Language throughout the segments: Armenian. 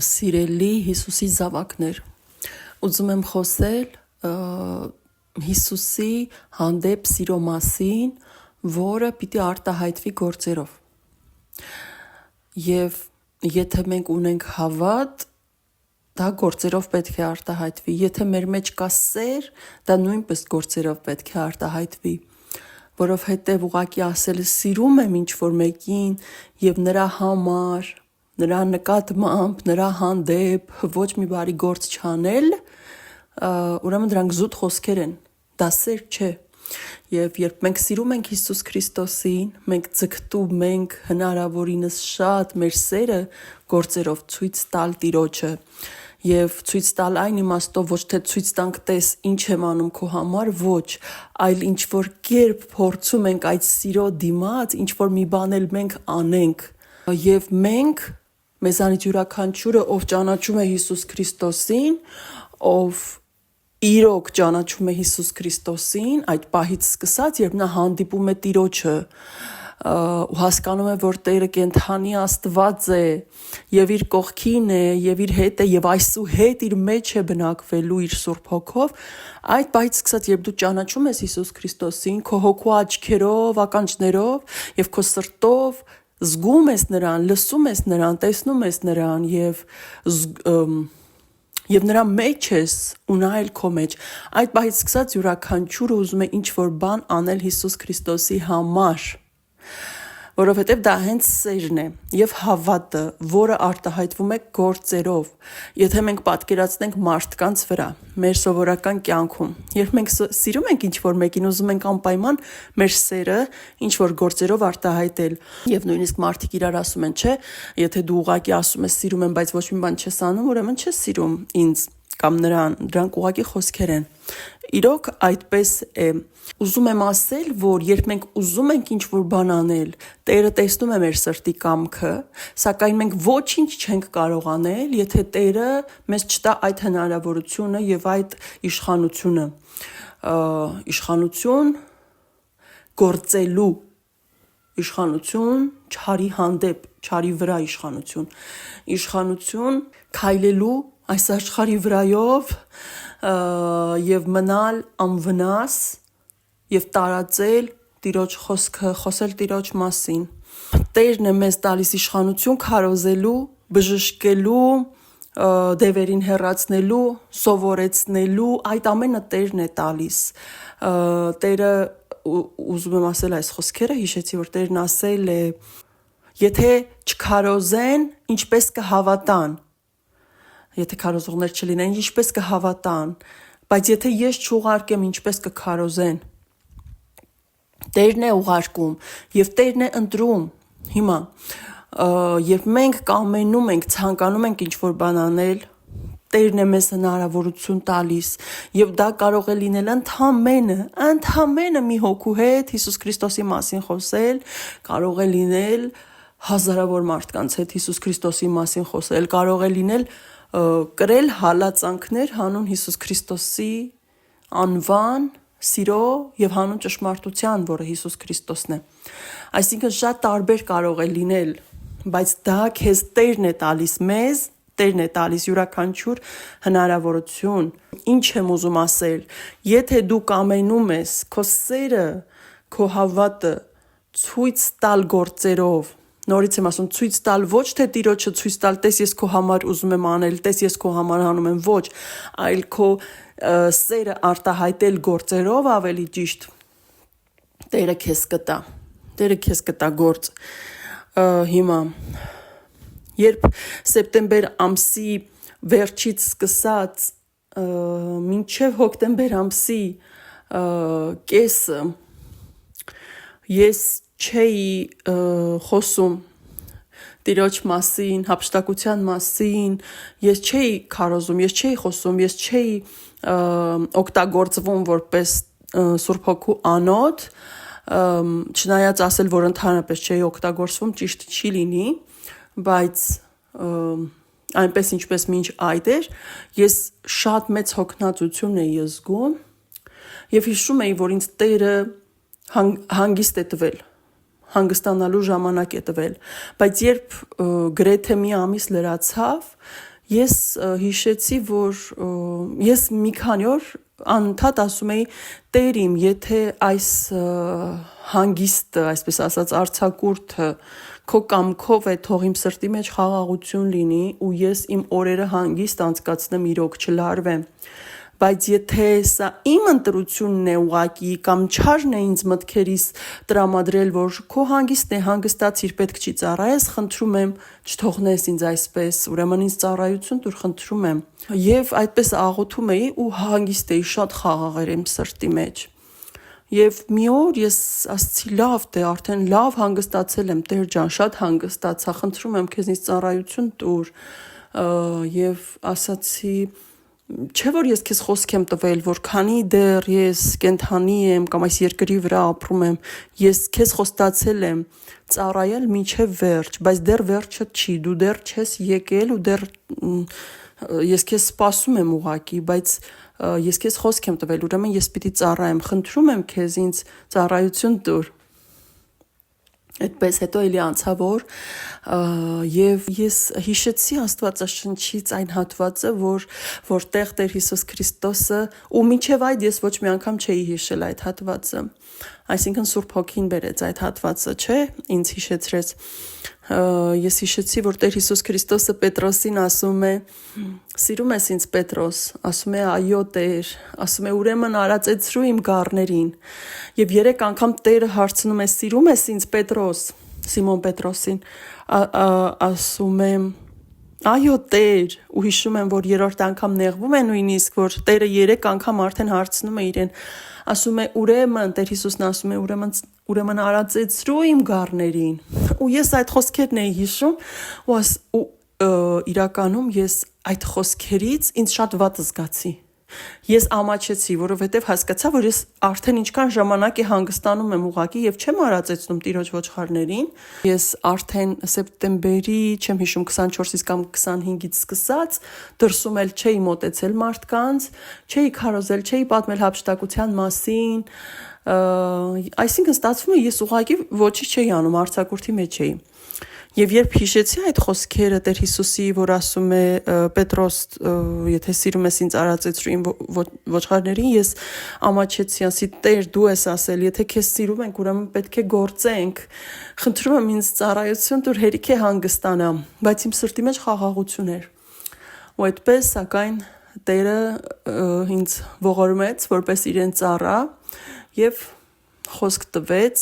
Սիրելի Հիսուսի զավակներ, ուզում եմ խոսել Հիսուսի հանդեպ սիրո մասին, որը պիտի արտահայտվի գործերով։ Եվ եթե մենք ունենք հավատ, դա գործերով պետք է արտահայտվի։ Եթե մեր մեջ կա սեր, դա նույնպես գործերով պետք է արտահայտվի։ Որովհետև ուղղակի ասել սիրում եմ ինչ-որ մեկին եւ նրա համար, նրա նկատմամբ, նրա հանդեպ ոչ մի բարի գործ չանել, ուրեմն դրանք զուտ խոսքեր են, դա սեր չէ։ Եվ երբ մենք սիրում ենք Հիսուս Քրիստոսին, մենք ձգտում ենք հնարավորինս շատ մեր սերը գործերով ցույց տալ Տիրոջը եւ ցույց տալ այն իմաստով ոչ թե ցույց տանք տես ինչ եմ անում քո համար, ոչ, այլ ինչ որ կերպ փորձում ենք այդ սիրո դիմաց ինչ որ մի բան էլ մենք անենք եւ մենք մեզանից յուրաքանչյուրը ով ճանաչում է Հիսուս Քրիստոսին, ով իրոք ճանաչում է Հիսուս Քրիստոսին, այդ պահից սկսած, երբ նա հանդիպում է Տիրոջը, ու հասկանում է, որ Տերը կենդանի Աստված է, եւ իր կողքին է, եւ իր հետ է, եւ այսուհետ իր մեջ է բնակվելու իր Սուրբ Հոգով, այդ պահից սկսած, երբ դու ճանաչում ես Հիսուս Քրիստոսին, քո հոգու աչքերով, ականջներով եւ քո սրտով զգում ես նրան, լսում ես նրան, տեսնում ես նրան եւ նրա մեջ ես ու նա էլ քո մեջ, այդ պահից սկսած յուրաքանչյուրը ուզում է ինչ-որ բան անել Հիսուս Քրիստոսի համար, որովհետև դա հենց սերն է եւ հավատը, որը արտահայտվում է գործերով։ Եթե մենք պատկերացնենք մարդկանց վրա, մեր սովորական կյանքում, երբ մենք սիրում ենք ինչ-որ մեկին, ուզում ենք անպայման մեր սերը ինչ-որ գործերով արտահայտել։ Եվ նույնիսկ մարդիկ իրար ասում են, չէ, եթե դու ուղղակի ասում ես սիրում եմ, բայց ոչ մի բան չես անում, ուրեմն չես սիրում ինձ կամ նրան, դրանք ուղղակի խոսքեր են։ Իրոք այդպես է։ Ուզում եմ ասել, որ երբ մենք ուզում ենք ինչ-որ բան անել, Տերը տեսնում է մեր սրտի կամքը, սակայն մենք ոչինչ չենք կարող անել, եթե Տերը մեզ չտա այդ հնարավորությունը եւ այդ իշխանությունը։ Իշխանություն գործելու, իշխանություն չարի հանդեպ, չարի վրա իշխանություն քայլելու այս աշխարհի վրայով եւ մնալ անվնաս եւ տարածել Տիրոջ խոսքը, խոսել Տիրոջ մասին։ Տերն է մեզ տալիս իշխանություն քարոզելու, բժշկելու, դևերին հեռացնելու, սովորեցնելու, այդ ամենը Տերն է տալիս։ Տերը ուզում եմ ասել այս խոսքերը, հիշեցի, որ Տերն ասել է, եթե չքարոզեն, ինչպես կհավատան։ Եթե քարոզողներ չլինեն, ինչպես կհավատան, բայց եթե ես չուղարկեմ, ինչպես կքարոզեն։ Տերն է ուղարկում եւ Տերն է ընտրում։ Հիմա, երբ մենք կամենում ենք, ցանկանում ենք ինչ-որ բան անել, Տերն է մեզ հնարավորություն տալիս եւ դա կարող է լինել ընդամենը մի հոգու հետ Հիսուս Քրիստոսի մասին խոսել, կարող է լինել հազարավոր մարդկանց հետ Հիսուս Քրիստոսի մասին խոսել, կարող է լինել կրել հալածանքներ հանուն Հիսուս Քրիստոսի անվան, սիրո եւ հանուն ճշմարտության, որը Հիսուս Քրիստոսն է։ Այսինքն շատ տարբեր կարող է լինել, բայց դա քեզ Տերն է տալիս, մեզ Տերն է տալիս յուրաքանչյուր հնարավորություն։ Ինչ եմ ուզում ասել, եթե դու կամենում ես քո սերը, քո հավատը ցույց տալ գործերով, նորից եմ ասում, ցույց տալ ոչ թե Տիրոջը ցույց տալ, տես ես քո համար ուզում եմ անել, տես ես քո համար անում եմ, ոչ, այլ քո սերը արտահայտել գործերով ավելի ճիշտ, Տերը քեզ կտա գործ։ Հիմա, երբ սեպտեմբեր ամսի վերջից սկսած մինչև հոկտեմբեր ամսի կեսը ես չէի խոսում Տիրոջ մասին, հափշտակության մասին, ես չէի քարոզում, ես չէի խոսում, ես չէի օգտագործվում որպես Սուրբ Հոգու անոթ, չնայած ասել, որ ընդհանրապես չէի օգտագործվում, ճիշտ չի լինի, բայց այնպես ինչպես մինչ այդ էր, ես շատ մեծ հոգնածություն էի զգում եւ հիշում էի, որ ինձ Տերը հանգիստ է տվել, հանգստանալու ժամանակ է տվել, բայց երբ գրեթե մի ամիս լրացավ, Ես հիշեցի, որ ես մի քանի օր անդադ ասում էի Տեր իմ, եթե այս հանգիստը, այսպես ասած, արձակուրդը քո կամքով է, թող իմ սրտի մեջ խաղաղություն լինի ու ես իմ օրերը հանգիստ անցկացնեմ, իրոք չլարվեմ։ Բայց եթե սա իմ ընտրությունն է ուղակի կամ չարն է ինձ մտքերիս տրամադրել, որ քո հանգիստն է, հանգստացիր, պետք չի ծառայես, խնդրում եմ, չթողնես ինձ այսպես, ուրեմն ինձ ծառայություն տուր, խնդրում եմ։ Եվ այդպես աղոթում էի ու հանգիստ էի, շատ խաղաղ էր իմ սրտի մեջ։ Եվ մի օր ես ասացի, լավ, դե արդեն լավ հանգստացել եմ, Տեր ջան, շատ հանգստացա, խնդրում եմ քեզնից ծառայություն տուր։ Եվ ասացի, չէ որ ես քեզ խոսք եմ տվել, որ քանի դեռ ես կենթանի եմ կամ այս երկրի վրա ապրում եմ, ես քեզ խոստացել եմ ծառայել մինչև վերջ, բայց դեռ վերջը չի, դու դեռ չես եկել ու դեռ ես քեզ սպասում եմ ուղակի, բայց ես քեզ խոսք եմ տվել, ուրեմն ես պիտի ծառայեմ, խնդրում եմ քեզ ինձ ծառայություն տուր։ Այդպես հետո էլի անցավ օր եւ ես հիշեցի Աստվածաշնչից այն հատվածը, որտեղ Տեր Հիսուս Քրիստոսը ու մինչև այդ ես ոչ մի անգամ չէի հիշել այդ հատվածը։ Այսինքն Սուրբ Հոգին բերեց այդ հատվածը, չէ՞, ինձ հիշեցրեց։ Ես հիշեցի, որ Տեր Հիսուս Քրիստոսը Պետրոսին ասում է. «Սիրում ես ինձ, Պետրոս»։ Ասում է. «Այո, Տեր»։ Ասում է. «Ուրեմն արածեցրու իմ գառներին»։ Եվ 3 անգամ Տերը հարցնում է. «Սիրում ես ինձ, Պետրոս»։ Սիմոն Պետրոսին ասում է. «Այո, Տեր»։ Ու հիշում եմ, որ 3-րդ անգամ նեղվում է նույնիսկ, որ Տերը 3 անգամ արդեն հարցնում է իրեն։ Ասում է. «Ուրեմն», Տեր Հիսուսն ասում է, ուրեմն արածեցրու իմ գառներին»։ Ու ես այդ խոսքերն էի հիշում ու իրականում ես այդ խոսքերից ինձ շատ վատ զգացի։ Ես ամաչեցի, որովհետև հասկացա, որ ես արդեն ինչքան ժամանակ է հանգստանում եմ ուղակի եւ չեմ արածեցնում Տիրոջ ոչխարներին։ Ես արդեն սեպտեմբերի, չեմ հիշում 24-ից կամ 25-ից սկսած դրսում էլ չէի մոտեցել մարդկանց, չէի քարոզել, չէի պատմել հափշտակության մասին։ Այսինքն ստացվում է ես ուղակի ոչինչ չէի անում, արձակուրդի մեջ էի։ Եվ երբ հիշեցի այդ խոսքերը Տեր Հիսուսի, որ ասում է Պետրոս, եթե սիրում ես ինձ արածեցրու իմ ոչխարներին, ես ամաչեցի, ասի Տեր դու ես ասել, եթե քեզ սիրում ենք, ուրեմն պետք է գործենք։ Խնդրում եմ ինձ ծառայություն տուր, հերիք է հանգստանամ, բայց իմ սրտի մեջ խաղաղություն էր։ Ու այդպես սակայն Տերը ինձ ողորմեց, որպես իրեն ծառա եւ խոսք տվեց,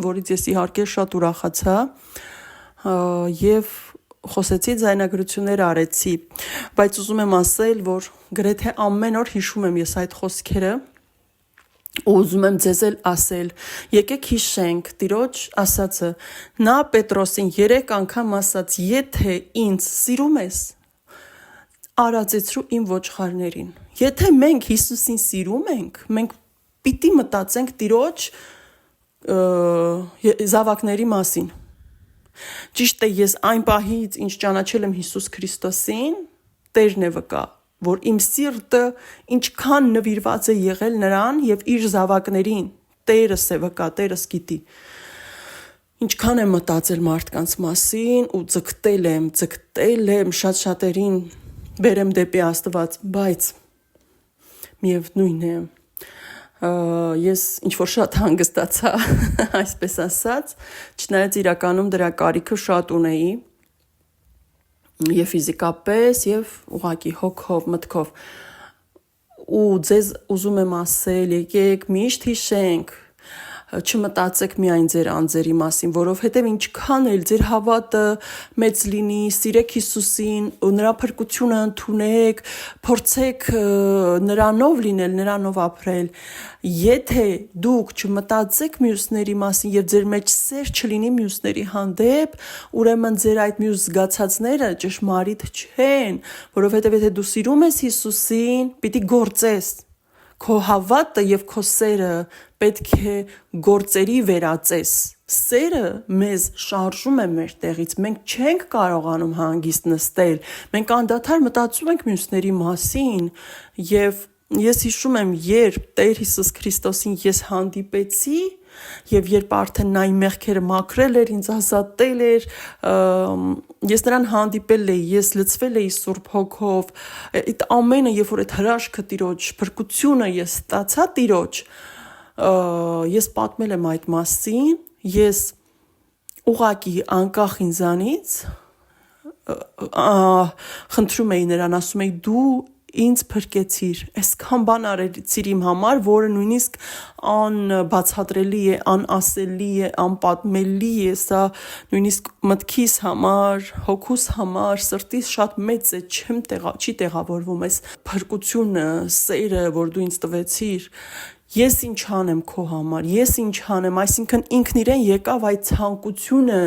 որից ես իհարկե շատ ուրախացա եւ խոսեցի, ձայնագրություններ արեցի, բայց ուզում եմ ասել, որ գրեթե ամեն օր հիշում եմ ես այդ խոսքերը ու ուզում եմ ձեզ էլ ասել, եկեք հիշենք Տիրոջ ասածը, նա Պետրոսին 3 անգամ ասաց, եթե ինձ սիրում ես, արածեցրու իմ ոչխարներին։ Եթե մենք Հիսուսին սիրում ենք, մենք պիտի մտածենք Տիրոջ զավակների մասին։ Ճիշտ է, ես այն պահից, ինչ ճանաչել եմ Հիսուս Քրիստոսին, Տերն է վկա, որ իմ սիրտը ինչքան նվիրված է եղել նրան եւ իր զավակներին, Տերս է վկա, Տերս գիտի։ Ինչքան եմ մտածել մարդկանց մասին ու ձգտել եմ շատ-շատերին բերեմ դեպի Աստված, բայց միևնույն է, ես ինչ-որ շատ հանգստացա, այսպես ասած, չնայած իրականում դրա կարիքը շատ ունեի, եւ ֆիզիկապես, եւ ուղղակի հոգով, մտքով։ Ու ձեզ ուզում եմ ասել, եկեք միշտ հիշենք, չմտածեք միայն ձեր անձերի մասին, որովհետև ինչքան էլ ձեր հավատը մեծ լինի, սիրեք Հիսուսին, նրա փրկությունը ընդունեք, փորձեք նրանով լինել, նրանով ապրել, եթե դուք չմտածեք մյուսների մասին եւ ձեր մեջ սեր չլինի մյուսների հանդեպ, ուրեմն ձեր այդ մյուս զգացածները ճշմարիտ չեն, որովհետև եթե դու սիրում ես Հիսուսին, պիտի գործես։ Քո հավատը եւ քո սերը պետք է գործերի վերածես։ Սերը մեզ շարժում է մեր տեղից, մենք չենք կարողանում հանգիստ նստել, մենք անդադար մտածում ենք մյուսների մասին եւ ես հիշում եմ, երբ Տեր Հիսուս Քրիստոսին ես հանդիպեցի, Եվ երբ արդեն նա իմ մեղքերը մաքրել էր, ինձ ազատել էր, ես նրան հանդիպել էի, ես լցվել էի Սուրբ Հոգով, այդ ամենը, երբ որ այդ հրաշքը Տիրոջ, փրկությունը ես ստացա Տիրոջ, ես պատմել եմ այդ մասին, ես ուղղակի անկախ ինձանից խնդրում էի նրան, ասում էի դու ինձ փրկեցիր, այսքան բան արեցիր իմ համար, որը նույնիսկ անբացատրելի է, անասելի է, անպատմելի է, սա նույնիսկ մտքիս համար, հոգուս համար, սրտիս շատ մեծ է, չի տեղավորվում այս փրկությունը, սերը, որ դու ինձ տվեցիր, ես ինչ անեմ քո համար, ես ինչ անեմ, այսինքն ինքն իրեն եկավ այդ ցանկությունը,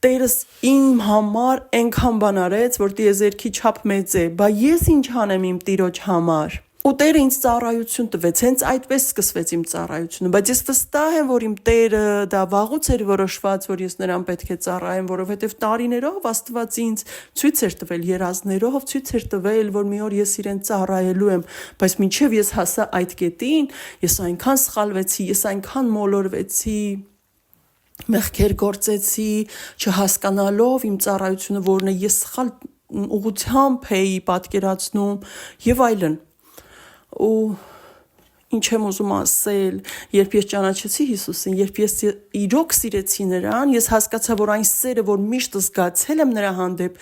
Տերս իմ համար այնքան բան արեց, որ տիեզերքի չափ մեծ է, բա ես ինչ անեմ իմ Տիրոջ համար։ Ու Տերը ինձ ծառայություն տվեց, հենց այդպես սկսվեց իմ ծառայությունը, բայց ես վստահ եմ, որ իմ Տերը դա վաղուց էր որոշված, որ ես նրան պետք է ծառայեմ, որովհետև տարիներով Աստված ինձ ցույց էր տվել, երազներով ցույց էր տվել, որ մի օր ես իրեն ծառայելու եմ, բայց մինչև ես հասա այդ կետին, ես այնքան սխալվեցի, ես այնքան մոլորվեցի, մեղքեր գործեցի, չհասկանալով իմ ծառայությունը որն է, ես սխալ ուղղությամբ էի պատկերացնում եւ այլն։ Ու ինչ եմ ուզում ասել, երբ ես ճանաչեցի Հիսուսին, երբ ես իրոք սիրեցի նրան, ես հասկացա, որ այն սերը, որ միշտ զգացել եմ նրա հանդեպ,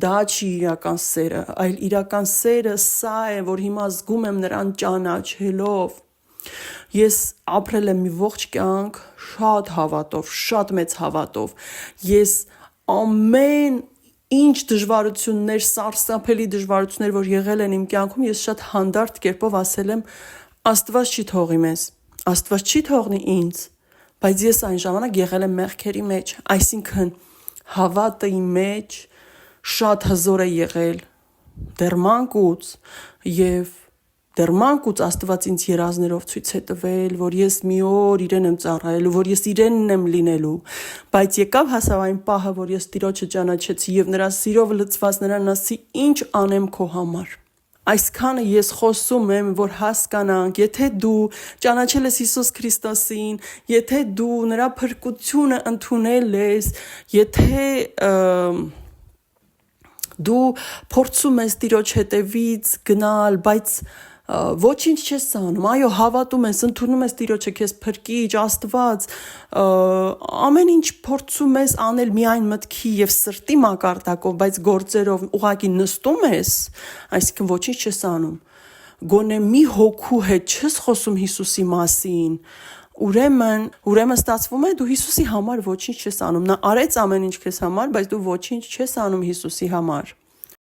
դա չի իրական սերը, այլ իրական սերը սա է, որ հիմա զգում եմ նրան ճանաչելով։ Ես ապրել եմ մի ողջ կյանք շատ հավատով, շատ մեծ հավատով, ես ամեն ինչ դժվարություններ, սարսափելի դժվարություններ, որ եղել են իմ կյանքում, ես շատ հանդարտ կերպով ասել եմ, Աստված չի թողի մեզ, Աստված չի թողնի ինձ, բայց ես այն ժամանակ եղել եմ մեղքերի մեջ, այսինքն հավատը իմ մեջ շատ հզոր է եղել, դեռ մանկուց եւ Դեռ մանկուց Աստված ինձ երազներով ցույց է տվել, որ ես մի օր իրեն եմ ծառայելու, որ ես իրենն եմ լինելու, բայց եկավ հասավ այն պահը, որ ես Տիրոջը ճանաչեցի եւ նրա սիրով լցված նրան ասի, ինչ անեմ քո համար։ Այսքանը ես խոսում եմ, որ հասկանանք, եթե դու ճանաչել ես Հիսուս Քրիստոսին, եթե դու նրա փրկությունը ընդունել ես, եթե դու փորձում ես Տիրոջ հետևից գնալ, բայց ոչինչ չես անում, այո, հավատում ես, ընդունում ես Տիրոջը քեզ փրկիչ, Աստված, ամեն ինչ փորձում ես անել միայն մտքի եւ սրտի մակարդակով, բայց գործերով ուղղակի նստում ես, այսինքն ոչինչ չես անում։ Գոնե մի հոգու հետ չես խոսում Հիսուսի մասին, ուրեմն ստացվում է դու Հիսուսի համար ոչինչ չես անում։ Նա արեց ամեն ինչ քեզ համար, բայց դու ոչինչ չես անում Հիսուսի համար։